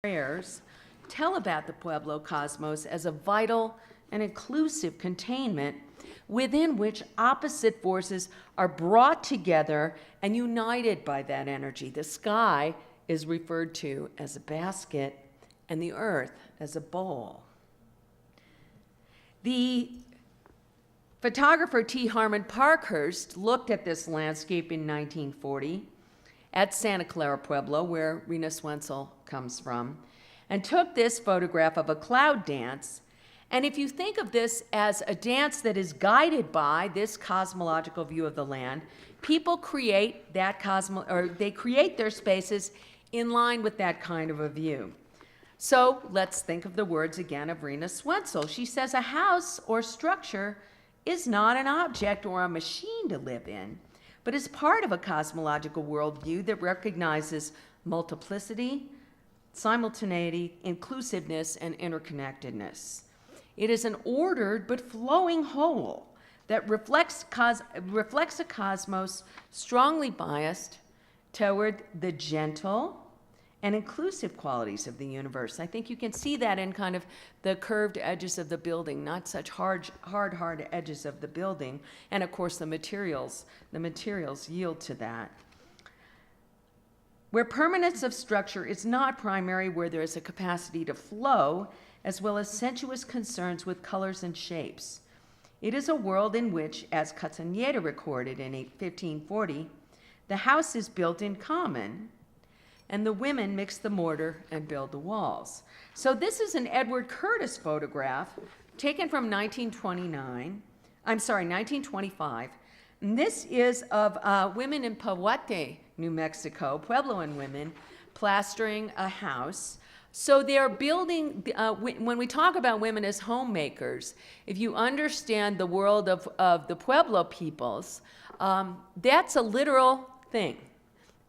prayers tell about the Pueblo cosmos as a vital and inclusive containment within which opposite forces are brought together and united by that energy. The sky is referred to as a basket and the earth as a bowl. The photographer T. Harmon Parkhurst looked at this landscape in 1940 at Santa Clara Pueblo, where Rena Swenzel comes from, and took this photograph of a cloud dance. And if you think of this as a dance that is guided by this cosmological view of the land, people create that they create their spaces in line with that kind of a view. So let's think of the words again of Rena Swenzel. She says, a house or structure is not an object or a machine to live in, but is part of a cosmological worldview that recognizes multiplicity, simultaneity, inclusiveness, and interconnectedness. It is an ordered but flowing whole that reflects a cosmos strongly biased toward the gentle and inclusive qualities of the universe. I think you can see that in kind of the curved edges of the building, not such hard edges of the building. And of course, the materials yield to that. Where permanence of structure is not primary, where there is a capacity to flow, as well as sensuous concerns with colors and shapes. It is a world in which, as Castaneda recorded in 1540, the house is built in common, and the women mix the mortar and build the walls. So this is an Edward Curtis photograph taken from 1925. And this is of women in Pahuate, New Mexico, Puebloan women, plastering a house. So they're building, when we talk about women as homemakers, if you understand the world of the Pueblo peoples, that's a literal thing.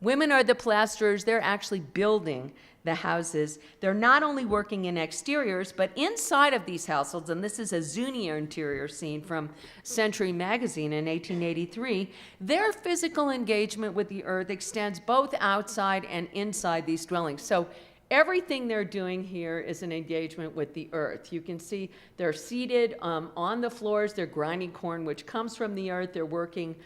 Women are the plasterers. They're actually building the houses. They're not only working in exteriors, but inside of these households, and this is a Zunier interior scene from Century Magazine in 1883, their physical engagement with the earth extends both outside and inside these dwellings. So everything they're doing here is an engagement with the earth. You can see they're seated on the floors. They're grinding corn, which comes from the earth. They're working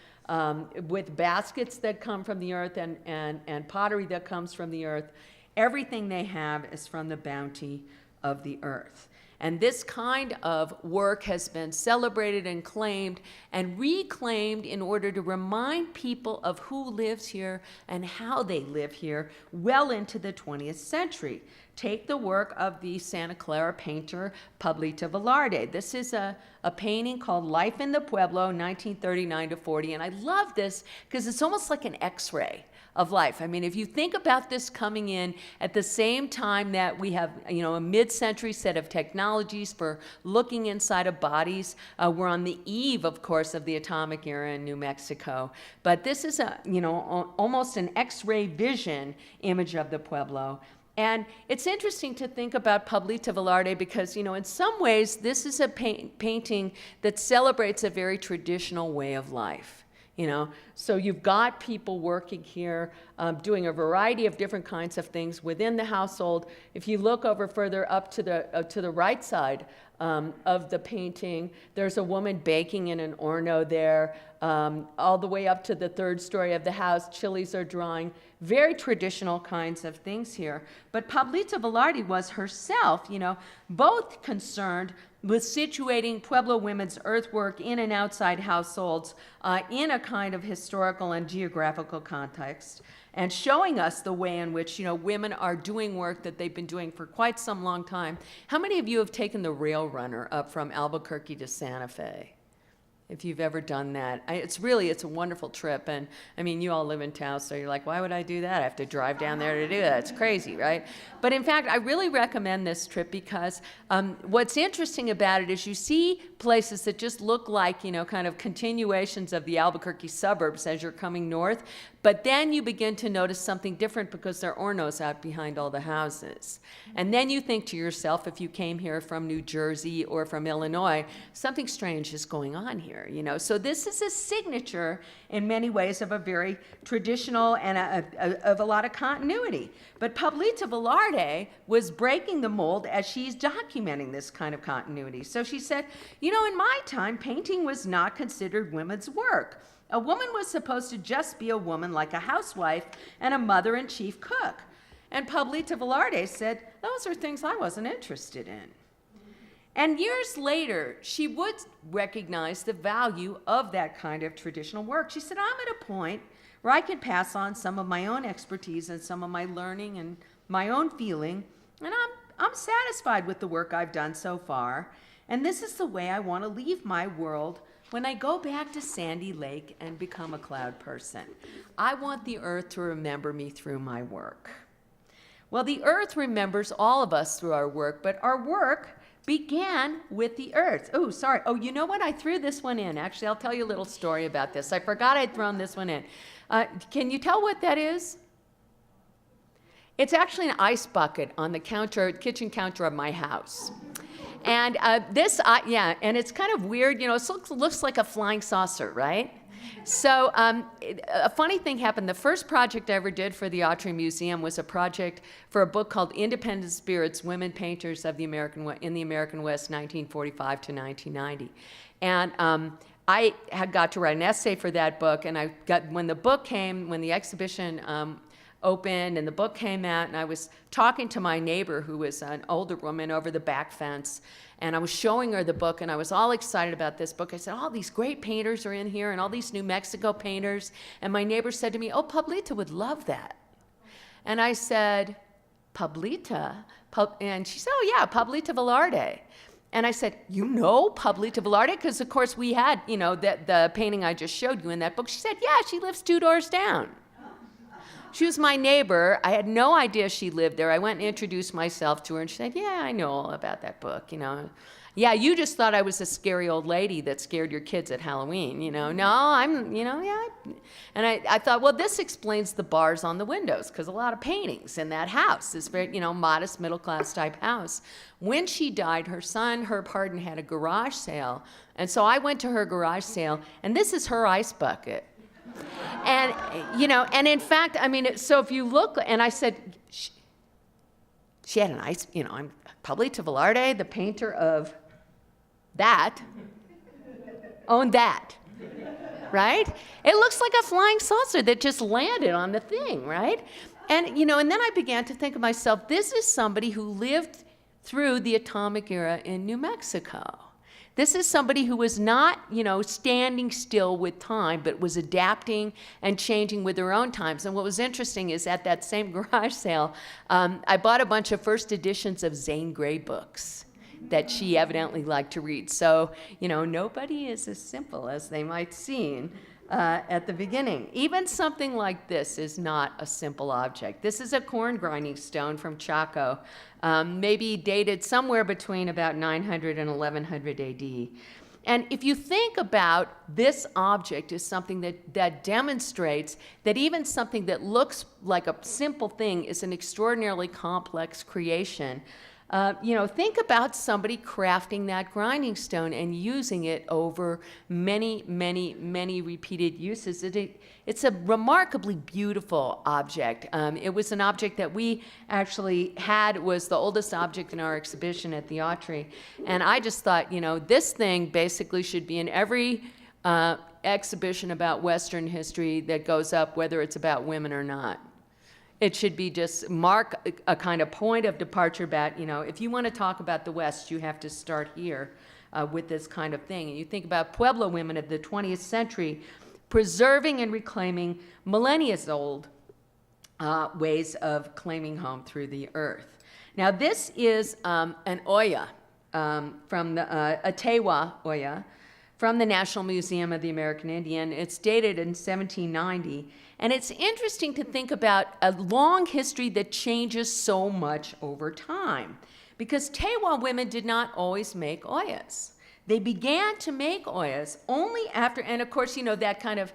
with baskets that come from the earth and pottery that comes from the earth. Everything they have is from the bounty of the earth. And this kind of work has been celebrated and claimed and reclaimed in order to remind people of who lives here and how they live here well into the 20th century. Take the work of the Santa Clara painter Pablito Velarde. This is a painting called Life in the Pueblo, 1939 to 40. And I love this because it's almost like an X-ray of life. I mean, if you think about this coming in at the same time that we have, a mid-century set of technologies for looking inside of bodies, we're on the eve, of course, of the atomic era in New Mexico. But this is almost an X-ray vision image of the Pueblo. And it's interesting to think about Pablito Velarde because, in some ways, this is a painting that celebrates a very traditional way of life. So you've got people working here, doing a variety of different kinds of things within the household. If you look over further up to the right side of the painting, there's a woman baking in an horno there. All the way up to the third story of the house, chilies are drying. Very traditional kinds of things here. But Pablito Velarde was herself, both concerned with situating Pueblo women's earthwork in and outside households in a kind of historical and geographical context, and showing us the way in which women are doing work that they've been doing for quite some long time. How many of you have taken the rail runner up from Albuquerque to Santa Fe? If you've ever done that. It's a wonderful trip. And I mean, you all live in town, so you're like, why would I do that? I have to drive down there to do that. It's crazy, right? But in fact, I really recommend this trip because what's interesting about it is you see places that just look like, kind of continuations of the Albuquerque suburbs as you're coming north. But then you begin to notice something different because there are ornos out behind all the houses. And then you think to yourself, if you came here from New Jersey or from Illinois, something strange is going on here, So this is a signature in many ways of a very traditional and of a lot of continuity. But Pablita Velarde was breaking the mold as she's documenting this kind of continuity. So she said, in my time, painting was not considered women's work. A woman was supposed to just be a woman like a housewife and a mother and chief cook. And Pablita Velarde said, those are things I wasn't interested in. And years later, she would recognize the value of that kind of traditional work. She said, I'm at a point where I can pass on some of my own expertise and some of my learning and my own feeling, and I'm satisfied with the work I've done so far. And this is the way I want to leave my world when I go back to Sandy Lake and become a cloud person. I want the earth to remember me through my work. Well, the earth remembers all of us through our work, but our work began with the earth. Oh, sorry. Oh, you know what? I threw this one in. Actually, I'll tell you a little story about this. I forgot I'd thrown this one in. Can you tell what that is? It's actually an ice bucket on the kitchen counter of my house. And and it's kind of weird, it looks like a flying saucer, right? So a funny thing happened. The first project I ever did for the Autry Museum was a project for a book called Independent Spirits, Women Painters in the American West, 1945 to 1990. And I had got to write an essay for that book, and when the exhibition opened and the book came out, and I was talking to my neighbor, who was an older woman, over the back fence, and I was showing her the book, and I was all excited about this book. I said, all these great painters are in here, and all these New Mexico painters. And my neighbor said to me, oh, Pablita would love that. And I said, Pablita? And she said, oh yeah, Pablita Velarde. And I said, you know Pablita Velarde? Because of course we had, the painting I just showed you in that book. She said, yeah, she lives 2 doors down. She was my neighbor. I had no idea she lived there. I went and introduced myself to her, and she said, yeah, I know all about that book, Yeah, you just thought I was a scary old lady that scared your kids at Halloween, No, I'm, yeah. And I thought, well, this explains the bars on the windows, because a lot of paintings in that house, this very, modest middle-class type house. When she died, her son, Herb Harden, had a garage sale. And so I went to her garage sale, and this is her ice bucket. And, and in fact, so if you look, and I said, she had an ice, I'm Pablita Velarde, the painter of that, owned that, right? It looks like a flying saucer that just landed on the thing, right? And, and then I began to think of myself, this is somebody who lived through the atomic era in New Mexico. This is somebody who was not, standing still with time, but was adapting and changing with her own times. And what was interesting is at that same garage sale, I bought a bunch of first editions of Zane Grey books that she evidently liked to read. So, nobody is as simple as they might seem at the beginning. Even something like this is not a simple object. This is a corn grinding stone from Chaco, maybe dated somewhere between about 900 and 1100 AD. And if you think about this object as something that demonstrates that even something that looks like a simple thing is an extraordinarily complex creation, think about somebody crafting that grinding stone and using it over many, many, many repeated uses. It's a remarkably beautiful object. It was an object that we actually was the oldest object in our exhibition at the Autry. And I just thought, this thing basically should be in every exhibition about Western history that goes up, whether it's about women or not. It should be just mark a kind of point of departure about, if you want to talk about the West, you have to start here with this kind of thing. And you think about Pueblo women of the 20th century preserving and reclaiming millennia-old ways of claiming home through the earth. Now, this is an Oya from a Tewa Oya from the National Museum of the American Indian. It's dated in 1790. And it's interesting to think about a long history that changes so much over time, because Tewa women did not always make Oyas. They began to make oyas only after, and of course, you know, that kind of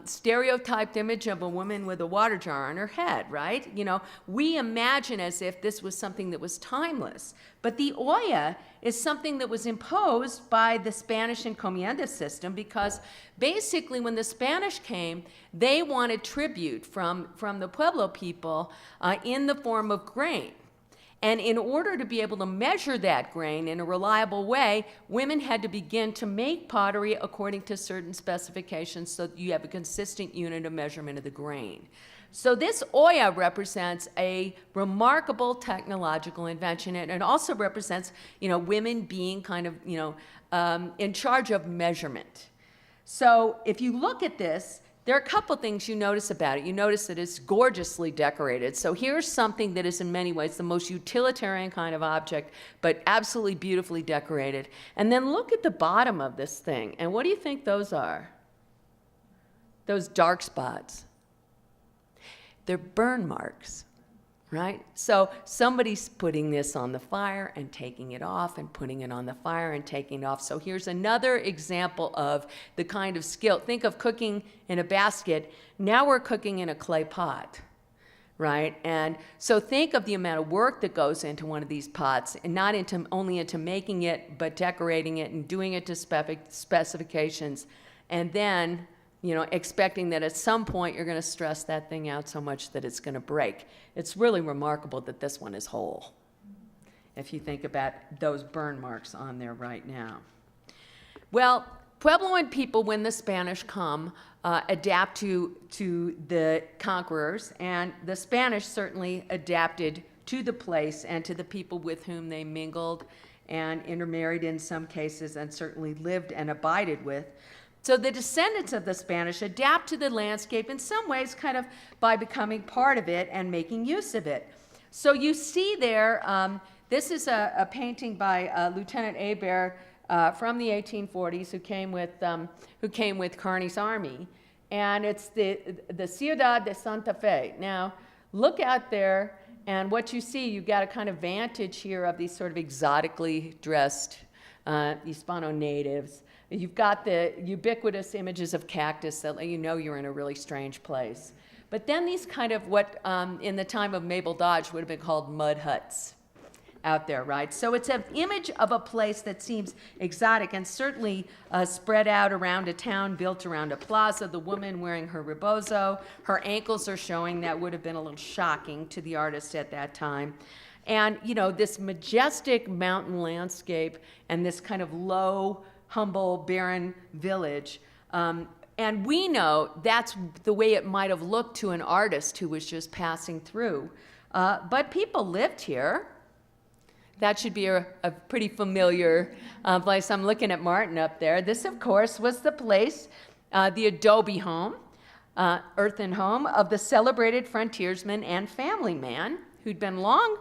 stereotyped image of a woman with a water jar on her head, right? You know, we imagine as if this was something that was timeless. But the olla is something that was imposed by the Spanish encomienda system, because basically when the Spanish came, they wanted tribute from the Pueblo people in the form of grain. And in order to be able to measure that grain in a reliable way, women had to begin to make pottery according to certain specifications so that you have a consistent unit of measurement of the grain. So this olla represents a remarkable technological invention, and it also represents, you know, women being kind of, you know, in charge of measurement. So if you look at this, there are a couple things you notice about it. You notice that it's gorgeously decorated. So here's something that is in many ways the most utilitarian kind of object, but absolutely beautifully decorated. And then look at the bottom of this thing. And what do you think those are? Those dark spots. They're burn marks, right? So somebody's putting this on the fire and taking it off and putting it on the fire and taking it off. So here's another example of the kind of skill. Think of cooking in a basket. Now we're cooking in a clay pot, right? And so think of the amount of work that goes into one of these pots, and not only into making it, but decorating it and doing it to specifications. And then, you know, expecting that at some point you're going to stress that thing out so much that it's going to break. It's really remarkable that this one is whole, if you think about those burn marks on there right now. Well, Puebloan people, when the Spanish come, adapt to the conquerors, and the Spanish certainly adapted to the place and to the people with whom they mingled and intermarried in some cases, and certainly lived and abided with. So the descendants of the Spanish adapt to the landscape in some ways kind of by becoming part of it and making use of it. So you see there, this is a painting by Lieutenant Hebert from the 1840s who came with Kearny's army. And it's the Ciudad de Santa Fe. Now, look out there, and what you see, you've got a kind of vantage here of these sort of exotically dressed Hispano natives. You've got the ubiquitous images of cactus that let you know you're in a really strange place. But then these kind of what in the time of Mabel Dodge would have been called mud huts out there, right? So it's an image of a place that seems exotic and certainly spread out around a town built around a plaza. The woman wearing her rebozo, her ankles are showing. That would have been a little shocking to the artist at that time. And, you know, this majestic mountain landscape and this kind of low, humble, barren village. And we know that's the way it might have looked to an artist who was just passing through. But people lived here. That should be a pretty familiar place. I'm looking at Martin up there. This, of course, was the place, the adobe home, earthen home of the celebrated frontiersman and family man who'd been long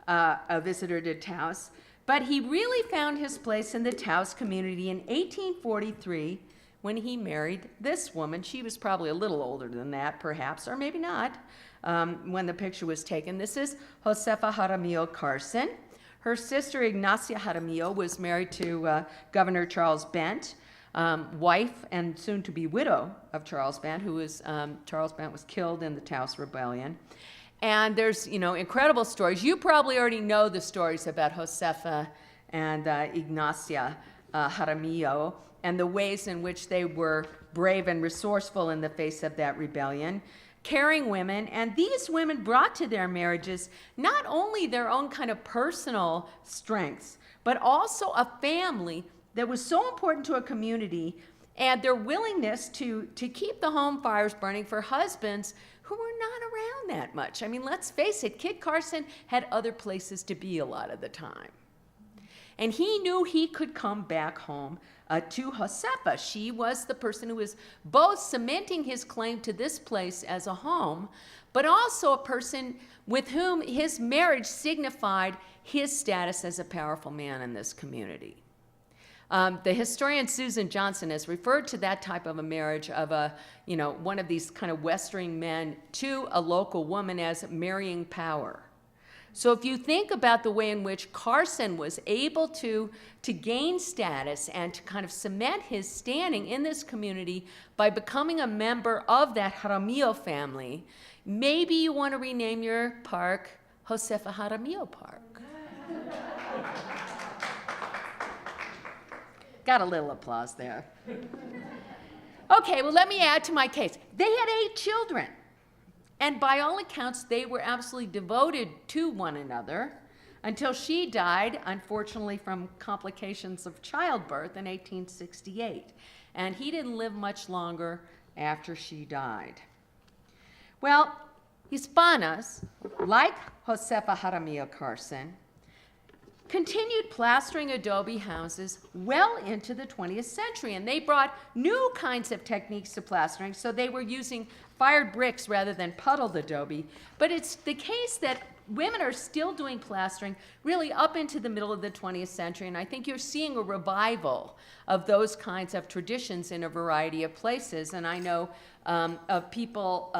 a visitor to Taos. But he really found his place in the Taos community in 1843 when he married this woman. She was probably a little older than that, perhaps, or maybe not, when the picture was taken. This is Josefa Jaramillo Carson. Her sister, Ignacia Jaramillo, was married to Governor Charles Bent, wife and soon-to-be widow of Charles Bent, who was, Charles Bent was killed in the Taos Rebellion. And there's, you know, incredible stories. You probably already know the stories about Josefa and Ignacia Jaramillo and the ways in which they were brave and resourceful in the face of that rebellion, caring women. And these women brought to their marriages not only their own kind of personal strengths, but also a family that was so important to a community, and their willingness to keep the home fires burning for husbands who were not around that much. I mean, let's face it, Kit Carson had other places to be a lot of the time. And he knew he could come back home to Josefa. She was the person who was both cementing his claim to this place as a home, but also a person with whom his marriage signified his status as a powerful man in this community. The historian Susan Johnson has referred to that type of a marriage of one of these kind of Westering men to a local woman as marrying power. So if you think about the way in which Carson was able to gain status and to kind of cement his standing in this community by becoming a member of that Jaramillo family, maybe you want to rename your park Josefa Jaramillo Park. Got a little applause there. Okay, well, let me add to my case. They had 8 children. And by all accounts, they were absolutely devoted to one another until she died, unfortunately, from complications of childbirth in 1868. And he didn't live much longer after she died. Well, Hispanas, like Josefa Jaramillo Carson, continued plastering adobe houses well into the 20th century, and they brought new kinds of techniques to plastering, so they were using fired bricks rather than puddled adobe. But it's the case that women are still doing plastering really up into the middle of the 20th century, and I think you're seeing a revival of those kinds of traditions in a variety of places. And I know of people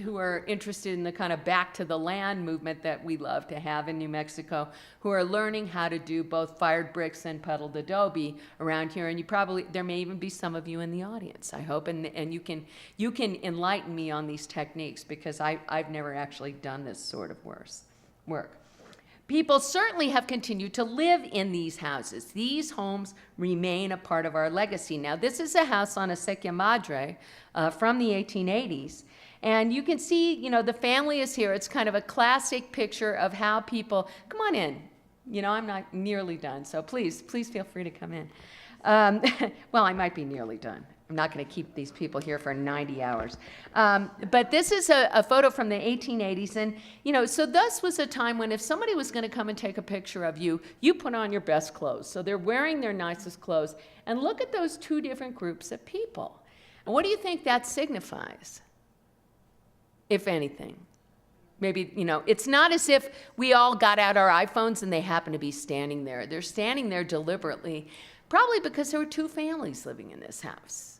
who are interested in the kind of back to the land movement that we love to have in New Mexico, who are learning how to do both fired bricks and puddled adobe around here. And there may even be some of you in the audience, I hope, and you can enlighten me on these techniques, because I've never actually done this sort of work. People certainly have continued to live in these houses. These homes remain a part of our legacy. Now, this is a house on Acequia Madre from the 1880s. And you can see, the family is here. It's kind of a classic picture of how people, come on in. I'm not nearly done, so please feel free to come in. Well, I might be nearly done. I'm not going to keep these people here for 90 hours. But this is a photo from the 1880s. And, so this was a time when if somebody was going to come and take a picture of you, you put on your best clothes. So they're wearing their nicest clothes. And look at those 2 different groups of people. And what do you think that signifies, if anything? Maybe, it's not as if we all got out our iPhones and they happen to be standing there. They're standing there deliberately, probably because there were 2 families living in this house.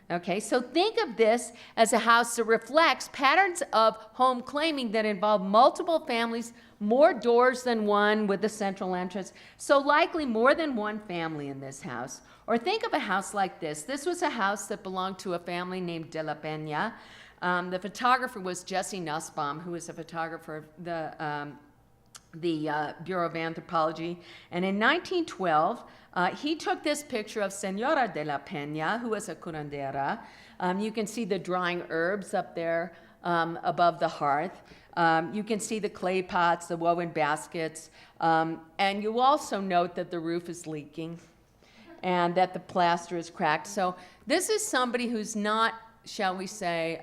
Okay, so think of this as a house that reflects patterns of home claiming that involve multiple families, more doors than one with a central entrance, so likely more than one family in this house. Or think of a house like this. This was a house that belonged to a family named De La Peña. The photographer was Jesse Nussbaum, who was a photographer of the Bureau of Anthropology. And in 1912, he took this picture of Senora de la Peña, who was a curandera. You can see the drying herbs up there above the hearth. You can see the clay pots, the woven baskets. And you also note that the roof is leaking and that the plaster is cracked. So this is somebody who's not, shall we say,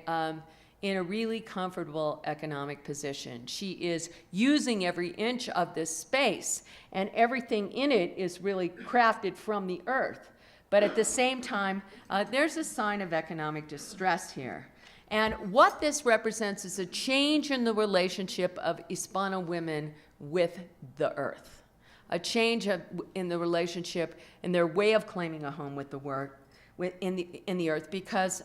in a really comfortable economic position. She is using every inch of this space, and everything in it is really crafted from the earth. But at the same time, there's a sign of economic distress here. And what this represents is a change in the relationship of Hispano women with the earth, a change in the relationship, in their way of claiming a home with the work, in the earth, because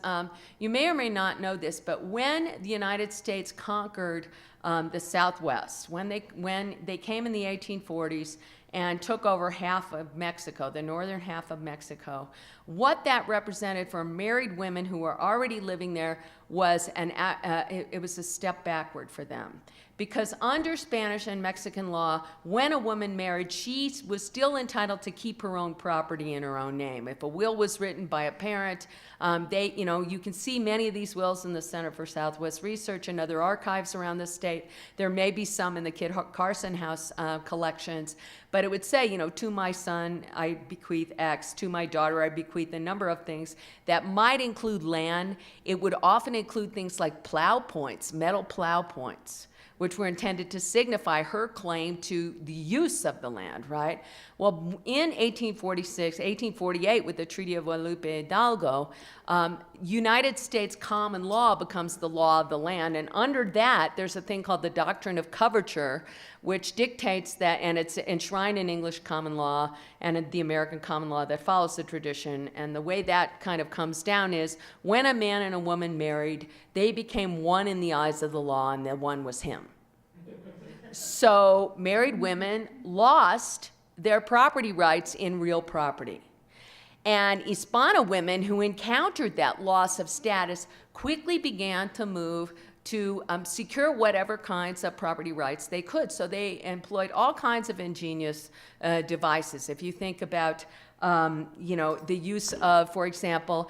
you may or may not know this, but when the United States conquered the Southwest, when they came in the 1840s and took over half of Mexico, the northern half of Mexico, what that represented for married women who were already living there was it was a step backward for them. Because under Spanish and Mexican law, when a woman married, she was still entitled to keep her own property in her own name. If a will was written by a parent, you can see many of these wills in the Center for Southwest Research and other archives around the state. There may be some in the Kit Carson House collections, but it would say, to my son, I bequeath X, to my daughter, I bequeath a number of things that might include land. It would often include things like plow points, metal plow points, which were intended to signify her claim to the use of the land, right? Well, in 1848, with the Treaty of Guadalupe Hidalgo, United States common law becomes the law of the land, and under that, there's a thing called the doctrine of coverture, which dictates that, and it's enshrined in English common law and in the American common law that follows the tradition, and the way that kind of comes down is, when a man and a woman married, they became one in the eyes of the law, and the one was him. So married women lost their property rights in real property. And Hispano women who encountered that loss of status quickly began to move to secure whatever kinds of property rights they could. So they employed all kinds of ingenious devices. If you think about the use of, for example,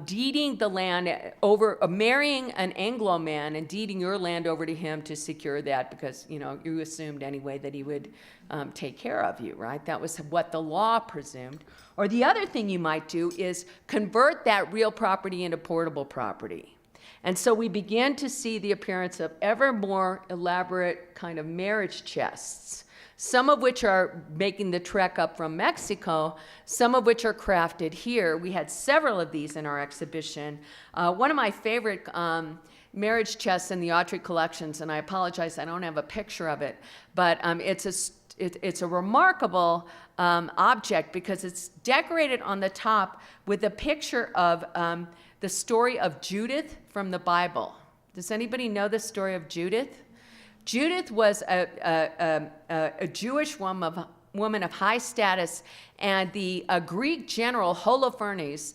deeding the land over, marrying an Anglo man and deeding your land over to him to secure that because, you assumed anyway that he would take care of you, right? That was what the law presumed. Or the other thing you might do is convert that real property into portable property. And so we began to see the appearance of ever more elaborate kind of marriage chests, some of which are making the trek up from Mexico, some of which are crafted here. We had several of these in our exhibition. One of my favorite marriage chests in the Autry collections, and I apologize, I don't have a picture of it, but it's a remarkable object because it's decorated on the top with a picture of the story of Judith from the Bible. Does anybody know the story of Judith? Judith was a Jewish woman of high status, and the Greek general Holofernes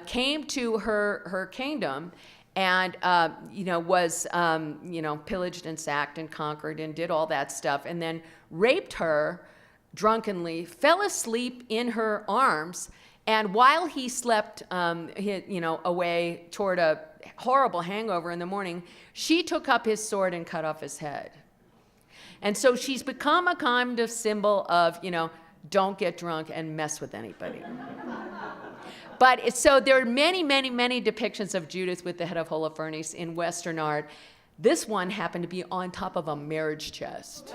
came to her kingdom and was pillaged and sacked and conquered and did all that stuff, and then raped her drunkenly, fell asleep in her arms, and while he slept away toward a horrible hangover in the morning, she took up his sword and cut off his head. And so she's become a kind of symbol of, don't get drunk and mess with anybody. But so there are many, many, many depictions of Judith with the head of Holofernes in Western art. This one happened to be on top of a marriage chest.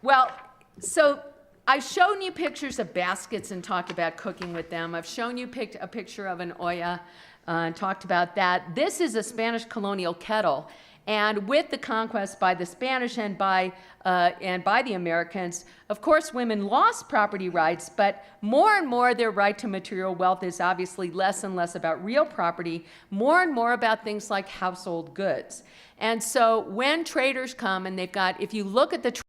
Well, so I've shown you pictures of baskets and talked about cooking with them. I've shown you a picture of an olla and talked about that. This is a Spanish colonial kettle. And with the conquest by the Spanish and by the Americans, of course, women lost property rights, but more and more their right to material wealth is obviously less and less about real property, more and more about things like household goods. And so when traders come and they've got, if you look at the